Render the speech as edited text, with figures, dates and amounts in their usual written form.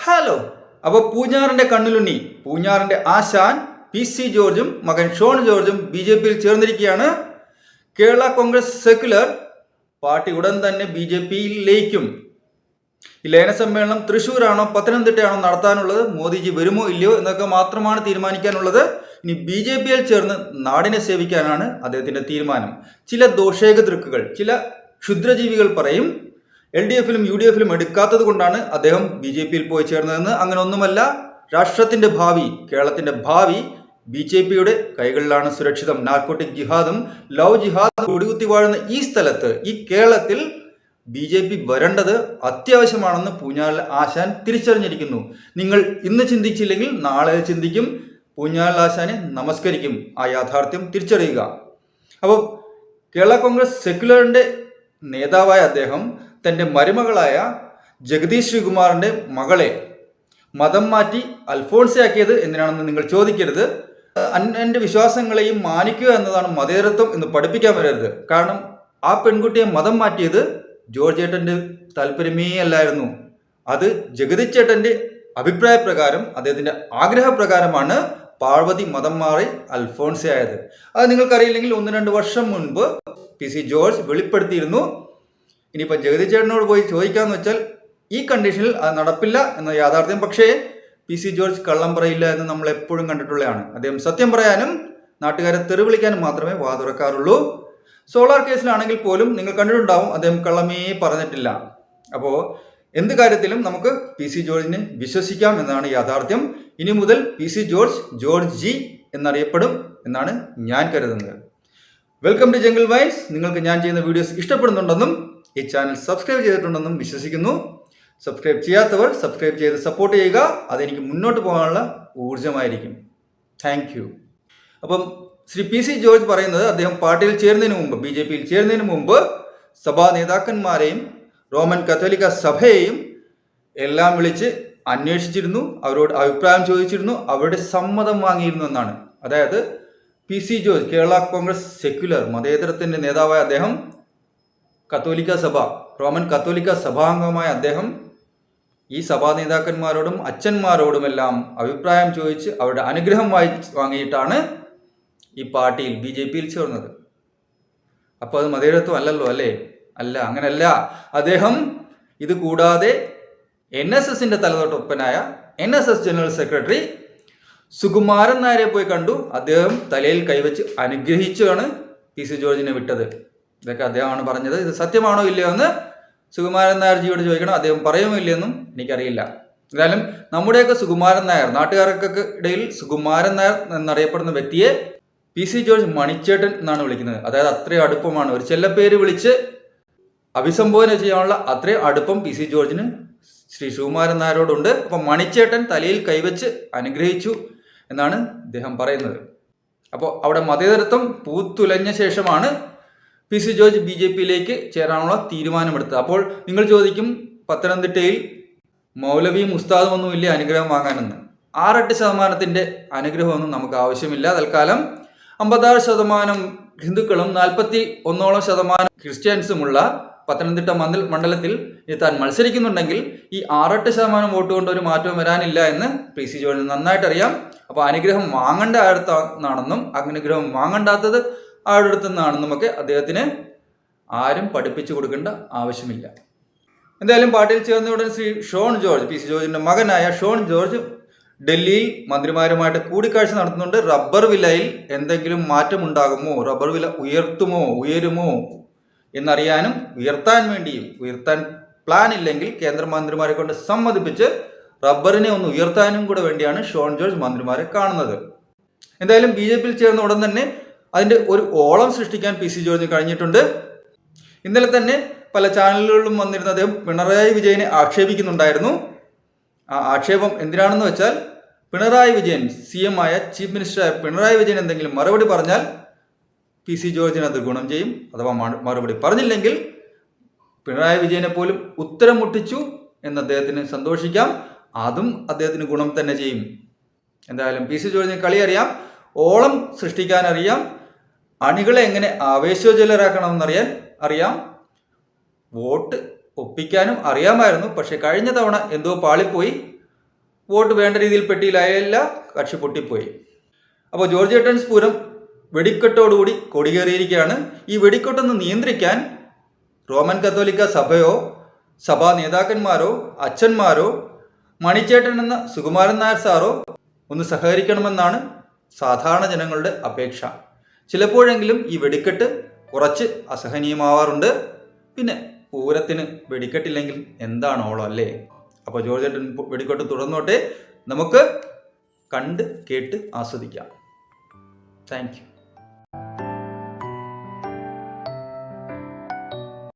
Hello. അപ്പോൾ പൂഞ്ഞാറിന്റെ കണ്ണിലുണ്ണി, പൂഞ്ഞാറിന്റെ ആശാൻ PC ജോർജും മകൻ ഷോൺ ജോർജും BJP-യിൽ ചേർന്നിരിക്കുകയാണ്. കേരള കോൺഗ്രസ് സെക്യുലർ പാർട്ടി ഉടൻ തന്നെ BJP-യിൽ ലയിക്കും. ഈ ലയന സമ്മേളനം തൃശ്ശൂരാണോ പത്തനംതിട്ടയാണോ നടത്താനുള്ളത്, മോദിജി വരുമോ ഇല്ലയോ എന്നൊക്കെ മാത്രമാണ് തീരുമാനിക്കാനുള്ളത്. ഇനി BJP-യിൽ ചേർന്ന് നാടിനെ സേവിക്കാനാണ് അദ്ദേഹത്തിന്റെ തീരുമാനം. ചില ദോഷേകതൃക്കുകൾ, ചില ക്ഷുദ്രജീവികൾ പറയും LDF-ലും UDF-ലും എടുക്കാത്തത് കൊണ്ടാണ് അദ്ദേഹം BJP-യിൽ പോയി ചേർന്നതെന്ന്. അങ്ങനെ ഒന്നുമല്ല. രാഷ്ട്രത്തിന്റെ ഭാവി, കേരളത്തിന്റെ ഭാവി BJP-യുടെ കൈകളിലാണ് സുരക്ഷിതം. നാർക്കോട്ടിക് ജിഹാദും ലവ് ജിഹാദും കൊടികുത്തി വാഴുന്ന ഈ സ്ഥലത്ത്, ഈ കേരളത്തിൽ BJP വരേണ്ടത് അത്യാവശ്യമാണെന്ന് പൂഞ്ഞാറിൽ ആശാൻ തിരിച്ചറിഞ്ഞിരിക്കുന്നു. നിങ്ങൾ ഇന്ന് ചിന്തിച്ചില്ലെങ്കിൽ നാളെ ചിന്തിക്കും, പൂഞ്ഞാറിൽ ആശാനെ നമസ്കരിക്കും. ആ യാഥാർത്ഥ്യം തിരിച്ചറിയുക. അപ്പോൾ കേരള കോൺഗ്രസ് സെക്യുലറിന്റെ നേതാവായ അദ്ദേഹം തൻ്റെ മരുമകളായ ജഗദീഷ് ശ്രീകുമാറിന്റെ മകളെ മതം മാറ്റി അൽഫോൺസയാക്കിയത് എന്തിനാണെന്ന് നിങ്ങൾ ചോദിക്കരുത്. എൻ്റെ വിശ്വാസങ്ങളെയും മാനിക്കുക എന്നതാണ് മതേതരത്വം എന്ന് പഠിപ്പിക്കാൻ വരരുത്. കാരണം ആ പെൺകുട്ടിയെ മതം മാറ്റിയത് ജോർജ് ചേട്ടൻ്റെ താല്പര്യമേ അല്ലായിരുന്നു. അത് ജഗദീഷ് ചേട്ടൻ്റെ അഭിപ്രായപ്രകാരം, അദ്ദേഹത്തിൻ്റെ ആഗ്രഹപ്രകാരമാണ് പാർവതി മതം മാറി അൽഫോൺസയായത്. അത് നിങ്ങൾക്കറിയില്ലെങ്കിൽ 1-2 വർഷം മുൻപ് PC ജോർജ് വെളിപ്പെടുത്തിയിരുന്നു. ഇനിയിപ്പോൾ ജഗദീഷ് ചേട്ടനോട് പോയി ചോദിക്കാമെന്ന് വെച്ചാൽ ഈ കണ്ടീഷനിൽ അത് നടപ്പില്ല എന്ന യാഥാർത്ഥ്യം. പക്ഷേ PC ജോർജ് കള്ളം പറയില്ല എന്ന് നമ്മൾ എപ്പോഴും കണ്ടിട്ടുള്ളതാണ്. അദ്ദേഹം സത്യം പറയാനും നാട്ടുകാരെ തെറിവിളിക്കാനും മാത്രമേ വാ തുറക്കാറുള്ളൂ. സോളാർ കേസിലാണെങ്കിൽ പോലും നിങ്ങൾ കണ്ടിട്ടുണ്ടാവും, അദ്ദേഹം കള്ളമേ പറഞ്ഞിട്ടില്ല. അപ്പോൾ എന്ത് കാര്യത്തിലും നമുക്ക് PC ജോർജിനെ വിശ്വസിക്കാം എന്നാണ് യാഥാർത്ഥ്യം. ഇനി മുതൽ PC ജോർജ് ജോർജ് ജി എന്നറിയപ്പെടും എന്നാണ് ഞാൻ കരുതുന്നത്. Welcome to jungle vibes. നിങ്ങൾക്ക് ഞാൻ ചെയ്യുന്ന വീഡിയോസ് ഇഷ്ടപ്പെടുന്നുണ്ടെന്നും ഈ ചാനൽ സബ്സ്ക്രൈബ് ചെയ്തിട്ടുണ്ടെന്നും വിശ്വസിക്കുന്നു. സബ്സ്ക്രൈബ് ചെയ്യാത്തവർ സബ്സ്ക്രൈബ് ചെയ്ത് സപ്പോർട്ട് ചെയ്യുക. അതെനിക്ക് മുന്നോട്ട് പോകാനുള്ള ഊർജ്ജമായിരിക്കും. Thank you. അപ്പം ശ്രീ PC ജോർജ് പറയുന്നത്, അദ്ദേഹം പാർട്ടിയിൽ ചേരുന്നതിന് മുമ്പ്, BJP-യിൽ ചേരുന്നതിന് മുമ്പ് സഭാ നേതാക്കന്മാരെയും റോമൻ കത്തോലിക്ക സഭയെയും എല്ലാം വിളിച്ച് അന്വേഷിച്ചിരുന്നു, അവരോട് അഭിപ്രായം ചോദിച്ചിരുന്നു, അവരുടെ സമ്മതം വാങ്ങിയിരുന്നു എന്നാണ്. അതായത് PC ജോർജ് കേരള കോൺഗ്രസ് സെക്യുലർ മതേതരത്തിൻ്റെ നേതാവായ അദ്ദേഹം, കത്തോലിക്ക സഭ, റോമൻ കത്തോലിക്ക സഭാംഗമായ അദ്ദേഹം ഈ സഭാ നേതാക്കന്മാരോടും അച്ഛന്മാരോടുമെല്ലാം അഭിപ്രായം ചോദിച്ച് അവരുടെ അനുഗ്രഹം വാങ്ങിയിട്ടാണ് ഈ പാർട്ടിയിൽ BJP-യിൽ ചേർന്നത്. അപ്പോൾ അത് മതേതരത്വം അല്ലല്ലോ, അല്ലേ? അല്ല, അങ്ങനല്ല. അദ്ദേഹം ഇത് കൂടാതെ NSS-ന്റെ തലതൊട്ടൊപ്പനായ NSS ജനറൽ സെക്രട്ടറി സുകുമാരൻ നായരെ പോയി കണ്ടു. അദ്ദേഹം തലയിൽ കൈവച്ച് അനുഗ്രഹിച്ചാണ് PC ജോർജിനെ വിട്ടത്. ഇതൊക്കെ അദ്ദേഹമാണ് പറഞ്ഞത്. ഇത് സത്യമാണോ ഇല്ലയോ എന്ന് സുകുമാരൻ നായർ ജിയോട് ചോദിക്കണം. അദ്ദേഹം പറയുമോ ഇല്ലയെന്നും എനിക്കറിയില്ല. എന്തായാലും നമ്മുടെയൊക്കെ സുകുമാരൻ നായർ, നാട്ടുകാർക്കൊക്കെ ഇടയിൽ സുകുമാരൻ നായർ എന്നറിയപ്പെടുന്ന വ്യക്തിയെ PC ജോർജ് മണിച്ചേട്ടൻ എന്നാണ് വിളിക്കുന്നത്. അതായത് അത്രയും അടുപ്പമാണ്. ഒരു ചെല്ലപ്പേര് വിളിച്ച് അഭിസംബോധന ചെയ്യാനുള്ള അത്രയും അടുപ്പം PC ജോർജിന് ശ്രീ സുകുമാരൻ നായരോടുണ്ട്. അപ്പം മണിച്ചേട്ടൻ തലയിൽ കൈവച്ച് അനുഗ്രഹിച്ചു എന്നാണ് അദ്ദേഹം പറയുന്നത്. അപ്പോൾ അവിടെ മതേതരത്വം പൂത്തുലഞ്ഞ ശേഷമാണ് PC ജോർജ് BJP-യിലേക്ക് ചേരാനുള്ള തീരുമാനമെടുത്തത്. അപ്പോൾ നിങ്ങൾ ചോദിക്കും, പത്തനംതിട്ടയിൽ മൗലവിയും ഉസ്താദും ഒന്നും ഇല്ല അനുഗ്രഹം വാങ്ങാനെന്ന്. 6-8% അനുഗ്രഹമൊന്നും നമുക്ക് ആവശ്യമില്ല. തൽക്കാലം 56% ഹിന്ദുക്കളും 41% ക്രിസ്ത്യൻസുമുള്ള പത്തനംതിട്ട മണ്ഡലത്തിൽ താൻ മത്സരിക്കുന്നുണ്ടെങ്കിൽ ഈ 6-8% വോട്ട് കൊണ്ട് ഒരു മാറ്റവും വരാനില്ല എന്ന് PC ജോർജിന് നന്നായിട്ട് അറിയാം. അപ്പോൾ അനുഗ്രഹം വാങ്ങേണ്ട ആടുത്താണെന്നും അനുഗ്രഹം വാങ്ങണ്ടാത്തത് ആടുത്തുനിന്നാണെന്നും ഒക്കെ അദ്ദേഹത്തിന് ആരും പഠിപ്പിച്ചു കൊടുക്കേണ്ട ആവശ്യമില്ല. എന്തായാലും പാർട്ടിയിൽ ചേർന്ന ഉടൻ ശ്രീ ഷോൺ ജോർജ്, PC ജോർജിന്റെ മകനായ ഷോൺ ജോർജ് ഡൽഹിയിൽ മന്ത്രിമാരുമായിട്ട് കൂടിക്കാഴ്ച നടത്തുന്നുണ്ട്. റബ്ബർ വിലയിൽ എന്തെങ്കിലും മാറ്റം ഉണ്ടാകുമോ, റബ്ബർ വില ഉയരുമോ എന്നറിയാനും ഉയർത്താൻ വേണ്ടിയും, ഉയർത്താൻ പ്ലാൻ ഇല്ലെങ്കിൽ കേന്ദ്രമന്ത്രിമാരെ കൊണ്ട് സമ്മതിപ്പിച്ച് റബ്ബറിനെ ഒന്ന് ഉയർത്താനും കൂടെ വേണ്ടിയാണ് ഷോൺ ജോർജ് മന്ത്രിമാരെ കാണുന്നത്. എന്തായാലും BJP-യിൽ ചേർന്ന ഉടൻ തന്നെ അതിൻ്റെ ഒരു ഓളം സൃഷ്ടിക്കാൻ PC ജോർജിന് കഴിഞ്ഞിട്ടുണ്ട്. ഇന്നലെ തന്നെ പല ചാനലുകളിലും വന്നിരുന്ന അദ്ദേഹം പിണറായി വിജയനെ ആക്ഷേപിക്കുന്നുണ്ടായിരുന്നു. ആ ആക്ഷേപം എന്തിനാണെന്ന് വെച്ചാൽ, പിണറായി വിജയൻ CM ആയ ചീഫ് മിനിസ്റ്ററായ പിണറായി വിജയൻ എന്തെങ്കിലും മറുപടി പറഞ്ഞാൽ PC ജോർജിന് അത് ഗുണം ചെയ്യും. അഥവാ മറുപടി പറഞ്ഞില്ലെങ്കിൽ പിണറായി വിജയനെ പോലും ഉത്തരം മുട്ടിച്ചു എന്ന് അദ്ദേഹത്തിന് സന്തോഷിക്കാം. അതും അദ്ദേഹത്തിന് ഗുണം തന്നെ ചെയ്യും. എന്തായാലും PC ജോർജിന് കളി അറിയാം, ഓളം സൃഷ്ടിക്കാൻ അറിയാം, അണികളെ എങ്ങനെ ആവേശോജ്വലരാക്കണമെന്നറിയാൻ അറിയാം, വോട്ട് ഒപ്പിക്കാനും അറിയാമായിരുന്നു. പക്ഷെ കഴിഞ്ഞ തവണ എന്തോ പാളിപ്പോയി. വോട്ട് വേണ്ട രീതിയിൽ പെട്ടിയിലായല്ല, കക്ഷി പൊട്ടിപ്പോയി. അപ്പോൾ ജോർജ് ഏട്ടൻസ് പൂരം വെടിക്കെട്ടോടുകൂടി കൊടികേറിയിരിക്കുകയാണ്. ഈ വെടിക്കെട്ടൊന്ന് നിയന്ത്രിക്കാൻ റോമൻ കത്തോലിക്ക സഭയോ സഭാ നേതാക്കന്മാരോ അച്ഛന്മാരോ മണിച്ചേട്ടൻ എന്ന സുകുമാരൻ നായർ സാറോ ഒന്ന് സഹകരിക്കണമെന്നാണ് സാധാരണ ജനങ്ങളുടെ അപേക്ഷ. ചിലപ്പോഴെങ്കിലും ഈ വെടിക്കെട്ട് കുറച്ച് അസഹനീയമാവാറുണ്ട്. പിന്നെ പൂരത്തിന് വെടിക്കെട്ടില്ലെങ്കിൽ എന്താണ് ഓളം അല്ലേ? അപ്പോൾ ജോർജ് ഏട്ടൻ വെടിക്കെട്ട് തുടർന്നോട്ടെ, നമുക്ക് കണ്ട് കേട്ട് ആസ്വദിക്കാം. Thank you.